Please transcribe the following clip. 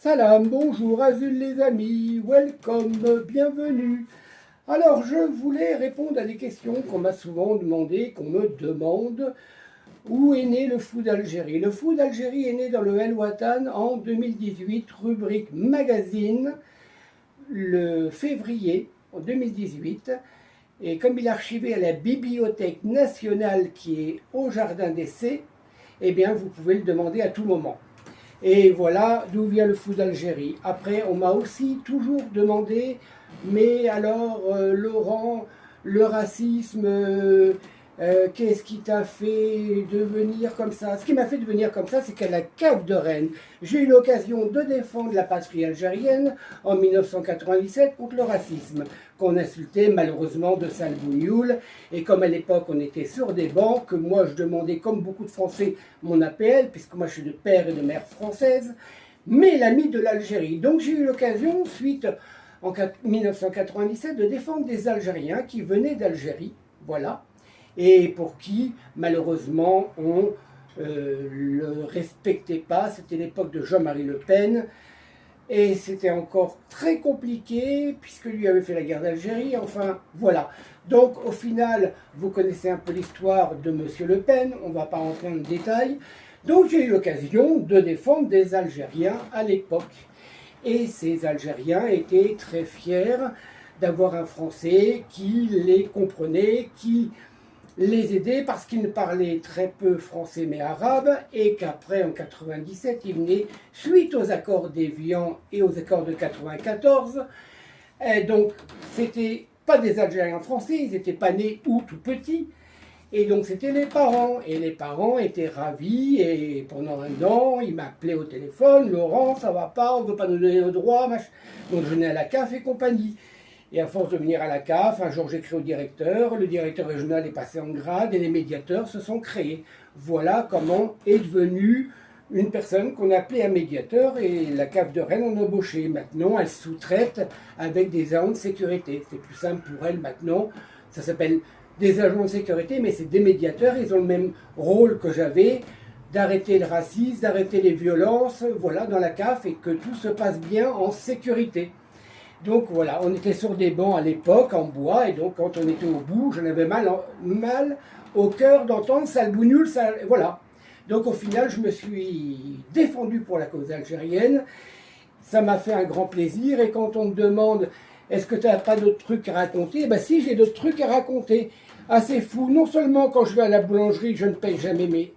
Salam, bonjour, Azul les amis, welcome, bienvenue. Alors, je voulais répondre à des questions qu'on m'a souvent demandé, qu'on me demande. Où est né le fou d'Algérie? Le fou d'Algérie est né dans le El Watan en 2018, rubrique magazine, le février en 2018. Et comme il est archivé à la Bibliothèque nationale qui est au Jardin d'Essai, eh bien, vous pouvez le demander à tout moment. Et voilà d'où vient le fou d'Algérie. Après, on m'a aussi toujours demandé, mais alors, Laurent, le racisme, qu'est-ce qui t'a fait devenir comme ça? Ce qui m'a fait devenir comme ça, c'est qu'à la cave de Rennes, j'ai eu l'occasion de défendre la patrie algérienne en 1997 contre le racisme, qu'on insultait malheureusement de sale bougnoule. Et comme à l'époque on était sur des bancs, que moi je demandais comme beaucoup de Français mon APL, puisque moi je suis de père et de mère française, mais l'ami de l'Algérie. Donc j'ai eu l'occasion, suite en 1997, de défendre des Algériens qui venaient d'Algérie, voilà, et pour qui, malheureusement, on le respectait pas. C'était l'époque de Jean-Marie Le Pen, et c'était encore très compliqué, puisque lui avait fait la guerre d'Algérie, enfin, voilà. Donc, au final, vous connaissez un peu l'histoire de Monsieur Le Pen, on ne va pas rentrer dans le détail. Donc, j'ai eu l'occasion de défendre des Algériens à l'époque. Et ces Algériens étaient très fiers d'avoir un Français qui les comprenait, qui les aider parce qu'ils ne parlaient très peu français mais arabe, et qu'après en 97 ils venaient suite aux accords d'Évian et aux accords de 94. Et donc c'était pas des Algériens français, ils n'étaient pas nés ou tout petits, et donc c'était les parents, et les parents étaient ravis, et pendant un an ils m'appelaient au téléphone: Laurent, ça va pas, on veut pas nous donner nos droits, machin. Donc je venais à la CAF et compagnie. Et à force de venir à la CAF, un jour j'écris au directeur, le directeur régional est passé en grade et les médiateurs se sont créés. Voilà comment est devenue une personne qu'on appelait un médiateur, et la CAF de Rennes en a embauché. Maintenant, elle sous-traite avec des agents de sécurité. C'est plus simple pour elle maintenant. Ça s'appelle des agents de sécurité, mais c'est des médiateurs. Ils ont le même rôle que j'avais, d'arrêter le racisme, d'arrêter les violences, voilà, dans la CAF, et que tout se passe bien en sécurité. Donc voilà, on était sur des bancs à l'époque, en bois, et donc quand on était au bout, j'en avais mal au cœur d'entendre sale bougnoule, voilà. Donc au final, je me suis défendu pour la cause algérienne. Ça m'a fait un grand plaisir, et quand on me demande est-ce que tu n'as pas d'autres trucs à raconter, ben si, j'ai d'autres trucs à raconter. Assez fou, non seulement quand je vais à la boulangerie, je ne paye jamais mes